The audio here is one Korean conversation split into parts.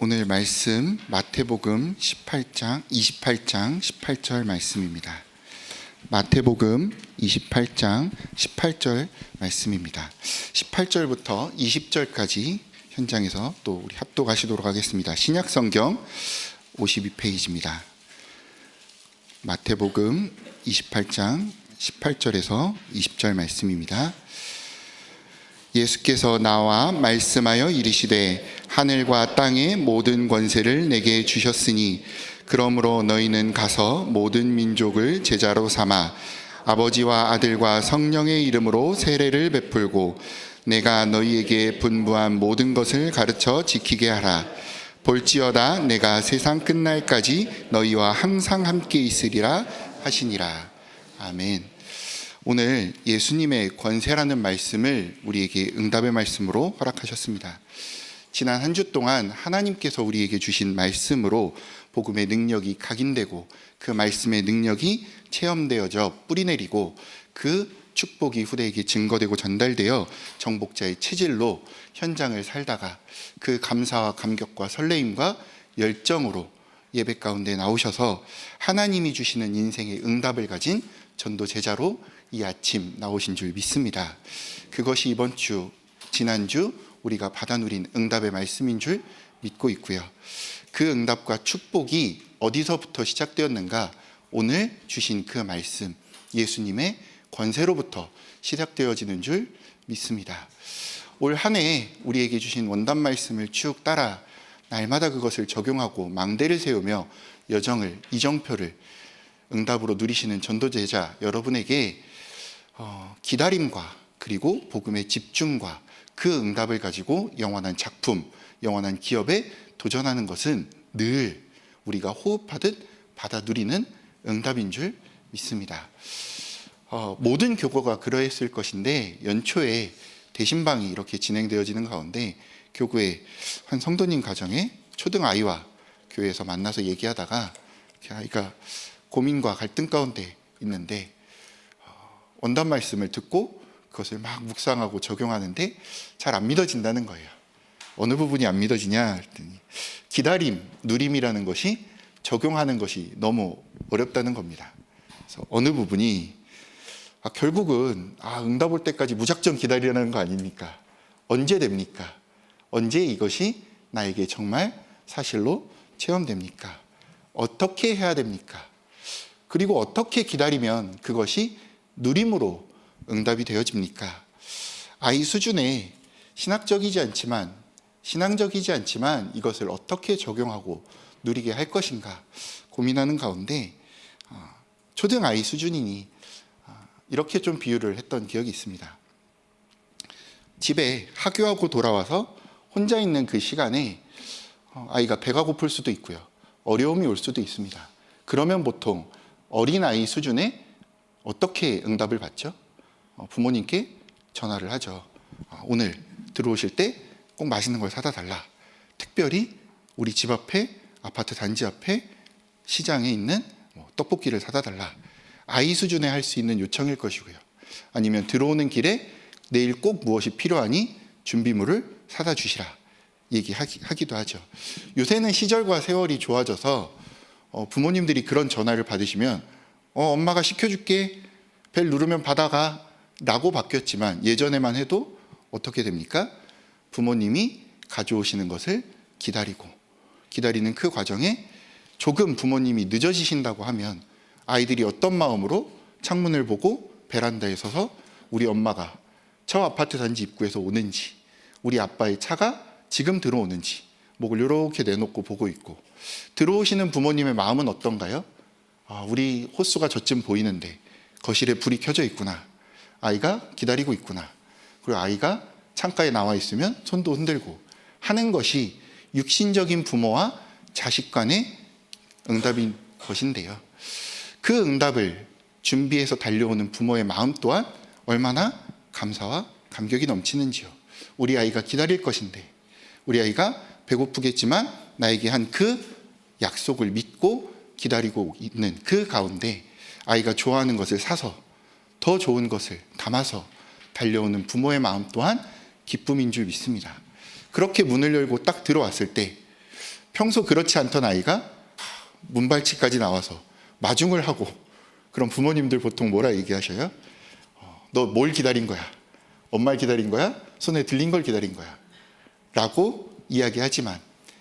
오늘 말씀 마태복음 28장 18절 말씀입니다. 마태복음 28장 18절 말씀입니다. 18절부터 20절까지 현장에서 또 우리 합독하시도록 하겠습니다. 신약성경 52페이지입니다. 마태복음 28장 18절에서 20절 말씀입니다. 예수께서 나와 말씀하여 이르시되 하늘과 땅의 모든 권세를 내게 주셨으니 그러므로 너희는 가서 모든 민족을 제자로 삼아 아버지와 아들과 성령의 이름으로 세례를 베풀고 내가 너희에게 분부한 모든 것을 가르쳐 지키게 하라. 볼지어다 내가 세상 끝날까지 너희와 항상 함께 있으리라 하시니라. 아멘. 오늘 예수님의 권세라는 말씀을 우리에게 응답의 말씀으로 허락하셨습니다. 지난 한 주 동안 하나님께서 우리에게 주신 말씀으로 복음의 능력이 각인되고 그 말씀의 능력이 체험되어져 뿌리내리고 그 축복이 후대에게 증거되고 전달되어 정복자의 체질로 현장을 살다가 그 감사와 감격과 설레임과 열정으로 예배 가운데 나오셔서 하나님이 주시는 인생의 응답을 가진 전도 제자로 이 아침 나오신 줄 믿습니다. 그것이 이번 주, 지난주 우리가 받아 누린 응답의 말씀인 줄 믿고 있고요. 그 응답과 축복이 어디서부터 시작되었는가? 오늘 주신 그 말씀, 예수님의 권세로부터 시작되어지는 줄 믿습니다. 올 한 해 우리에게 주신 원단 말씀을 쭉 따라 날마다 그것을 적용하고 망대를 세우며 여정을, 이정표를 응답으로 누리시는 전도제자 여러분에게 기다림과 그리고 복음의 집중과 그 응답을 가지고 영원한 작품, 영원한 기업에 도전하는 것은 늘 우리가 호흡하듯 받아 누리는 응답인 줄 믿습니다. 모든 교구가 그러했을 것인데 연초에 대신방이 이렇게 진행되어지는 가운데 교구의 한 성도님 가정에 초등 아이와 교회에서 만나서 얘기하다가 아이가 고민과 갈등 가운데 있는데 원단 말씀을 듣고 그것을 막 묵상하고 적용하는데 잘 안 믿어진다는 거예요. 어느 부분이 안 믿어지냐 했더니 기다림, 누림이라는 것이 적용하는 것이 너무 어렵다는 겁니다. 그래서 어느 부분이 결국은 응답 올 때까지 무작정 기다리라는 거 아닙니까? 언제 됩니까? 언제 이것이 나에게 정말 사실로 체험됩니까? 어떻게 해야 됩니까? 그리고 어떻게 기다리면 그것이 누림으로 응답이 되어집니까? 아이 수준의 신앙적이지 않지만 이것을 어떻게 적용하고 누리게 할 것인가 고민하는 가운데 초등 아이 수준이니 이렇게 좀 비유를 했던 기억이 있습니다. 집에 하교하고 돌아와서 혼자 있는 그 시간에 아이가 배가 고플 수도 있고요. 어려움이 올 수도 있습니다. 그러면 보통 어린아이 수준에 어떻게 응답을 받죠? 부모님께 전화를 하죠. 오늘 들어오실 때 꼭 맛있는 걸 사다 달라. 특별히 우리 집 앞에, 아파트 단지 앞에 시장에 있는 떡볶이를 사다 달라. 아이 수준에 할 수 있는 요청일 것이고요. 아니면 들어오는 길에 내일 꼭 무엇이 필요하니 준비물을 사다 주시라. 얘기하기도 하죠. 요새는 시절과 세월이 좋아져서 부모님들이 그런 전화를 받으시면 엄마가 시켜줄게, 벨 누르면 받아가 라고 바뀌었지만 예전에만 해도 어떻게 됩니까? 부모님이 가져오시는 것을 기다리는 그 과정에 조금 부모님이 늦어지신다고 하면 아이들이 어떤 마음으로 창문을 보고 베란다에 서서 우리 엄마가 저 아파트 단지 입구에서 오는지, 우리 아빠의 차가 지금 들어오는지 목을 이렇게 내놓고 보고 있고, 들어오시는 부모님의 마음은 어떤가요? 우리 호수가 저쯤 보이는데 거실에 불이 켜져 있구나. 아이가 기다리고 있구나. 그리고 아이가 창가에 나와 있으면 손도 흔들고 하는 것이 육신적인 부모와 자식 간의 응답인 것인데요. 그 응답을 준비해서 달려오는 부모의 마음 또한 얼마나 감사와 감격이 넘치는지요. 우리 아이가 기다릴 것인데, 우리 아이가 배고프겠지만 나에게 한 그 약속을 믿고 기다리고 있는 그 가운데 아이가 좋아하는 것을 사서 더 좋은 것을 담아서 달려오는 부모의 마음 또한 기쁨인 줄 믿습니다. 그렇게 문을 열고 딱 들어왔을 때 평소 그렇지 않던 아이가 문발치까지 나와서 마중을 하고, 그럼 부모님들 보통 뭐라 얘기하셔요? 너 뭘 기다린 거야? 엄마를 기다린 거야? 손에 들린 걸 기다린 거야? 라고 이야기하지만,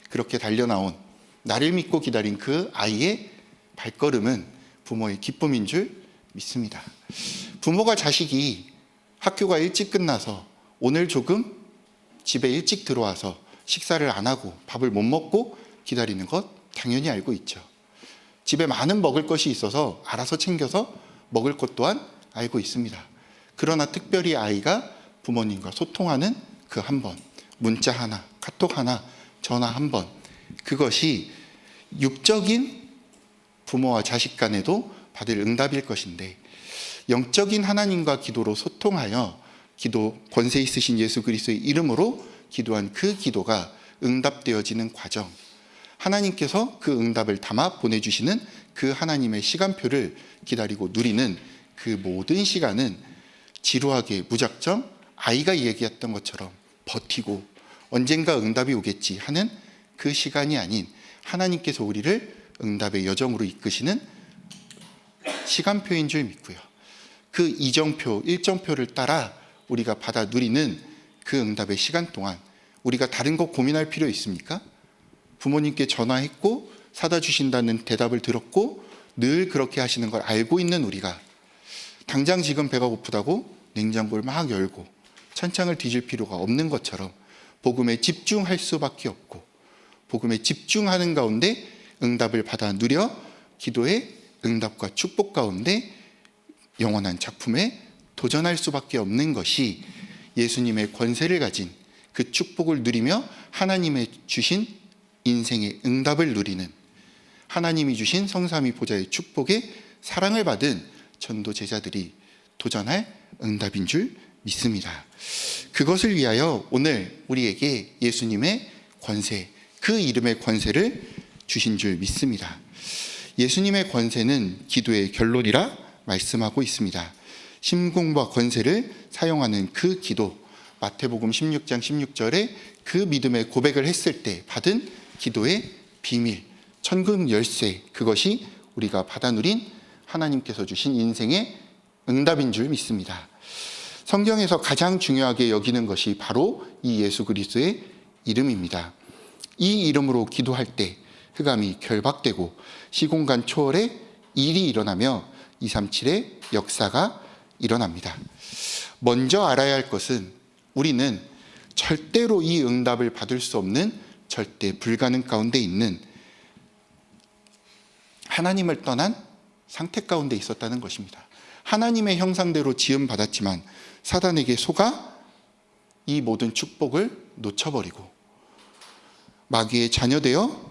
그렇게 달려나온, 나를 믿고 기다린 그 아이의 발걸음은 부모의 기쁨인 줄 믿습니다. 부모가 자식이 학교가 일찍 끝나서 오늘 조금 집에 일찍 들어와서 식사를 안 하고 밥을 못 먹고 기다리는 것 당연히 알고 있죠. 집에 많은 먹을 것이 있어서 알아서 챙겨서 먹을 것 또한 알고 있습니다. 그러나 특별히 아이가 부모님과 소통하는 그 한 번, 문자 하나, 카톡 하나, 전화 한 번, 그것이 육적인 부모와 자식 간에도 받을 응답일 것인데, 영적인 하나님과 기도로 소통하여 기도 권세 있으신 예수 그리스도의 이름으로 기도한 그 기도가 응답되어지는 과정, 하나님께서 그 응답을 담아 보내주시는 그 하나님의 시간표를 기다리고 누리는 그 모든 시간은 지루하게 무작정 아이가 얘기했던 것처럼 버티고 언젠가 응답이 오겠지 하는 그 시간이 아닌, 하나님께서 우리를 응답의 여정으로 이끄시는 시간표인 줄 믿고요. 그 이정표, 일정표를 따라 우리가 받아 누리는 그 응답의 시간 동안 우리가 다른 거 고민할 필요 있습니까? 부모님께 전화했고 사다 주신다는 대답을 들었고 늘 그렇게 하시는 걸 알고 있는 우리가 당장 지금 배가 고프다고 냉장고를 막 열고 찬장을 뒤질 필요가 없는 것처럼 복음에 집중할 수밖에 없고, 복음에 집중하는 가운데 응답을 받아 누려 기도의 응답과 축복 가운데 영원한 작품에 도전할 수밖에 없는 것이 예수님의 권세를 가진 그 축복을 누리며 하나님의 주신 인생의 응답을 누리는, 하나님이 주신 성삼위 보좌의 축복에 사랑을 받은 전도 제자들이 도전할 응답인 줄 믿습니다. 그것을 위하여 오늘 우리에게 예수님의 권세, 그 이름의 권세를 주신 줄 믿습니다. 예수님의 권세는 기도의 결론이라 말씀하고 있습니다. 심공과 권세를 사용하는 그 기도, 마태복음 16장 16절에 그 믿음의 고백을 했을 때 받은 기도의 비밀, 천금 열쇠, 그것이 우리가 받아 누린 하나님께서 주신 인생의 응답인 줄 믿습니다. 성경에서 가장 중요하게 여기는 것이 바로 이 예수 그리스도의 이름입니다. 이 이름으로 기도할 때 흑암이 결박되고 시공간 초월에 일이 일어나며 237의 역사가 일어납니다. 먼저 알아야 할 것은 우리는 절대로 이 응답을 받을 수 없는 절대 불가능 가운데 있는 하나님을 떠난 상태 가운데 있었다는 것입니다. 하나님의 형상대로 지음받았지만 사단에게 속아 이 모든 축복을 놓쳐버리고 마귀의 자녀되어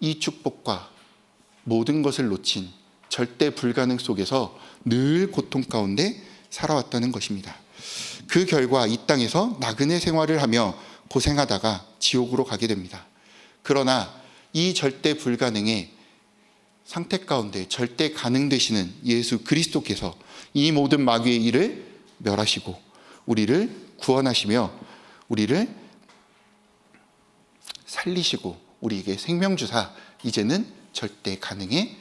이 축복과 모든 것을 놓친 절대 불가능 속에서 늘 고통 가운데 살아왔다는 것입니다. 그 결과 이 땅에서 나그네 생활을 하며 고생하다가 지옥으로 가게 됩니다. 그러나 이 절대 불가능의 상태 가운데 절대 가능 되시는 예수 그리스도께서 이 모든 마귀의 일을 멸하시고 우리를 구원하시며 우리를 살리시고 우리에게 생명 주사 이제는 절대 가능의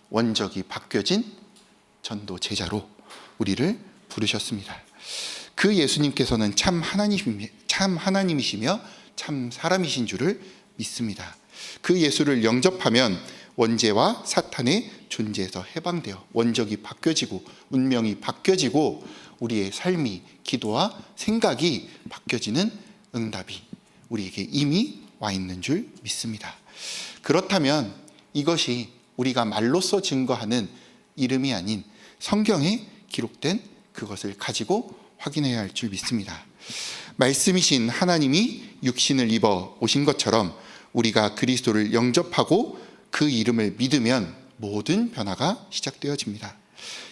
원적이 바뀌어진 전도 제자로 우리를 부르셨습니다. 그 예수님께서는 참 하나님이시며 참 사람이신 줄을 믿습니다. 그 예수를 영접하면 원죄와 사탄의 존재에서 해방되어 원적이 바뀌어지고 운명이 바뀌어지고 우리의 삶이, 기도와 생각이 바뀌어지는 응답이 우리에게 이미 와 있는 줄 믿습니다. 그렇다면 이것이 우리가 말로써 증거하는 이름이 아닌 성경에 기록된 그것을 가지고 확인해야 할 줄 믿습니다. 말씀이신 하나님이 육신을 입어 오신 것처럼 우리가 그리스도를 영접하고 그 이름을 믿으면 모든 변화가 시작되어집니다.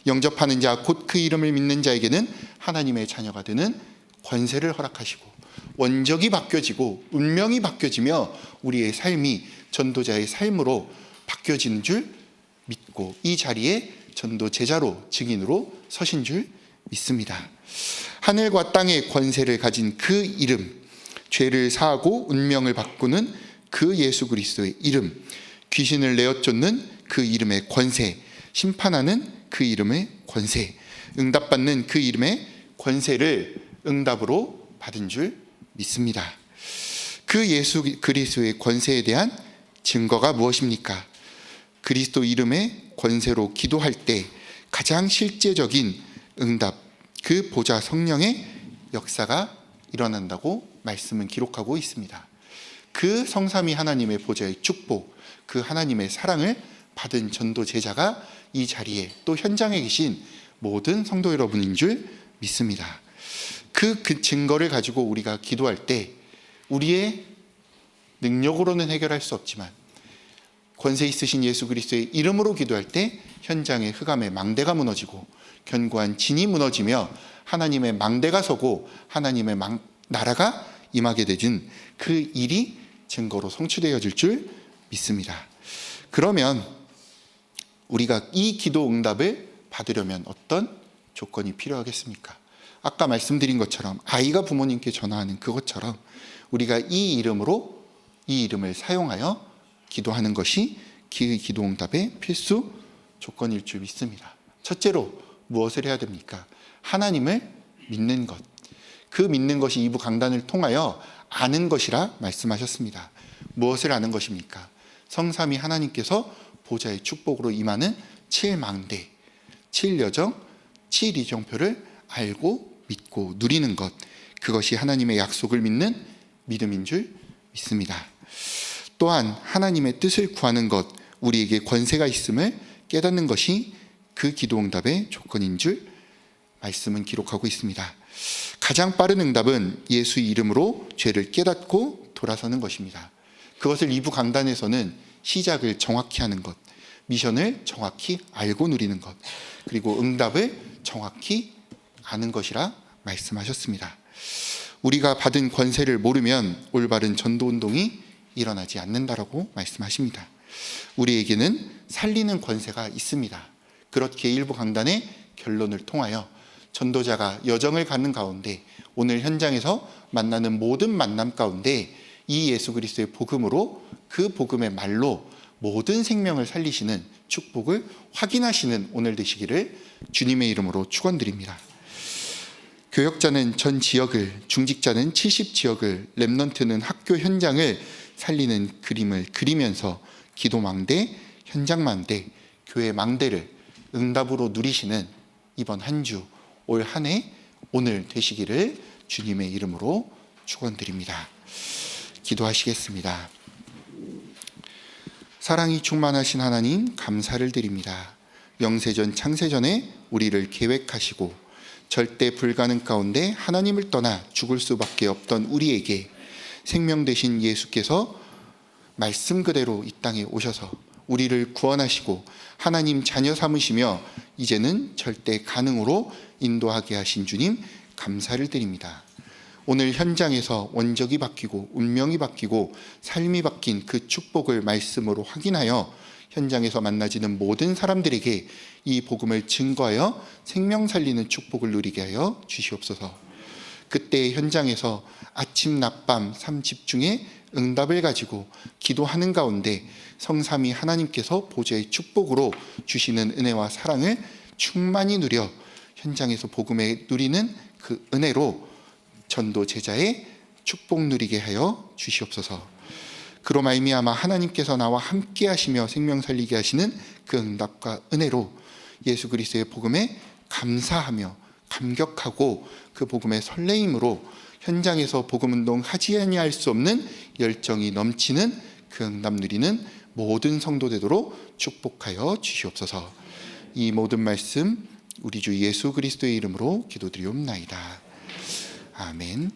영접하는 자, 곧 그 이름을 믿는 자에게는 하나님의 자녀가 되는 권세를 허락하시고 원적이 바뀌어지고 운명이 바뀌어지며 우리의 삶이 전도자의 삶으로 바뀌어지는 줄 믿고 이 자리에 전도 제자로 증인으로 서신 줄 믿습니다. 하늘과 땅의 권세를 가진 그 이름, 죄를 사하고 운명을 바꾸는 그 예수 그리스도의 이름, 귀신을 내어 쫓는 그 이름의 권세, 심판하는 그 이름의 권세, 응답받는 그 이름의 권세를 응답으로 받은 줄 믿습니다. 그 예수 그리스도의 권세에 대한 증거가 무엇입니까? 그리스도 이름의 권세로 기도할 때 가장 실제적인 응답, 그 보좌 성령의 역사가 일어난다고 말씀은 기록하고 있습니다. 그 성삼위 하나님의 보좌의 축복, 그 하나님의 사랑을 받은 전도 제자가 이 자리에 또 현장에 계신 모든 성도 여러분인 줄 믿습니다. 그 증거를 가지고 우리가 기도할 때 우리의 능력으로는 해결할 수 없지만 권세 있으신 예수 그리스도의 이름으로 기도할 때 현장의 흑암의 망대가 무너지고 견고한 진이 무너지며 하나님의 망대가 서고 하나님의 나라가 임하게 되는 그 일이 증거로 성취되어질 줄 믿습니다. 그러면 우리가 이 기도 응답을 받으려면 어떤 조건이 필요하겠습니까? 아까 말씀드린 것처럼 아이가 부모님께 전화하는 그것처럼 우리가 이 이름으로 이 이름을 사용하여 기도하는 것이 기도 응답의 필수 조건일 줄 믿습니다. 첫째로 무엇을 해야 됩니까? 하나님을 믿는 것. 그 믿는 것이 2부 강단을 통하여 아는 것이라 말씀하셨습니다. 무엇을 아는 것입니까? 성삼위 하나님께서 보좌의 축복으로 임하는 7망대, 7여정, 7이정표를 알고 믿고 누리는 것. 그것이 하나님의 약속을 믿는 믿음인 줄 믿습니다. 또한 하나님의 뜻을 구하는 것, 우리에게 권세가 있음을 깨닫는 것이 그 기도 응답의 조건인 줄 말씀은 기록하고 있습니다. 가장 빠른 응답은 예수 이름으로 죄를 깨닫고 돌아서는 것입니다. 그것을 2부 강단에서는 시작을 정확히 하는 것, 미션을 정확히 알고 누리는 것, 그리고 응답을 정확히 아는 것이라 말씀하셨습니다. 우리가 받은 권세를 모르면 올바른 전도운동이 일어나지 않는다라고 말씀하십니다. 우리에게는 살리는 권세가 있습니다. 그렇게 1부 강단의 결론을 통하여 전도자가 여정을 가는 가운데 오늘 현장에서 만나는 모든 만남 가운데 이 예수 그리스도의 복음으로 그 복음의 말로 모든 생명을 살리시는 축복을 확인하시는 오늘 되시기를 주님의 이름으로 축원드립니다. 교역자는 전 지역을, 중직자는 70지역을, 렘넌트는 학교 현장을 살리는 그림을 그리면서 기도 망대, 현장 망대, 교회 망대를 응답으로 누리시는 이번 한 주, 올 한 해 오늘 되시기를 주님의 이름으로 축원드립니다. 기도하시겠습니다. 사랑이 충만하신 하나님 감사를 드립니다. 영세전 창세전에 우리를 계획하시고 절대 불가능 가운데 하나님을 떠나 죽을 수밖에 없던 우리에게 생명 되신 예수께서 말씀 그대로 이 땅에 오셔서 우리를 구원하시고 하나님 자녀 삼으시며 이제는 절대 가능으로 인도하게 하신 주님 감사를 드립니다. 오늘 현장에서 원적이 바뀌고 운명이 바뀌고 삶이 바뀐 그 축복을 말씀으로 확인하여 현장에서 만나지는 모든 사람들에게 이 복음을 증거하여 생명 살리는 축복을 누리게 하여 주시옵소서. 그때 현장에서 아침 낮밤 삼집중에 응답을 가지고 기도하는 가운데 성삼위 하나님께서 보좌의 축복으로 주시는 은혜와 사랑을 충만히 누려 현장에서 복음에 누리는 그 은혜로 전도 제자의 축복 누리게 하여 주시옵소서. 그로 말미암아 하나님께서 나와 함께 하시며 생명 살리게 하시는 그 응답과 은혜로 예수 그리스도의 복음에 감사하며 감격하고 그 복음의 설레임으로 현장에서 복음운동 하지 아니할 수 없는 열정이 넘치는 그 응답 누리는 모든 성도 되도록 축복하여 주시옵소서. 이 모든 말씀 우리 주 예수 그리스도의 이름으로 기도드리옵나이다. 아멘.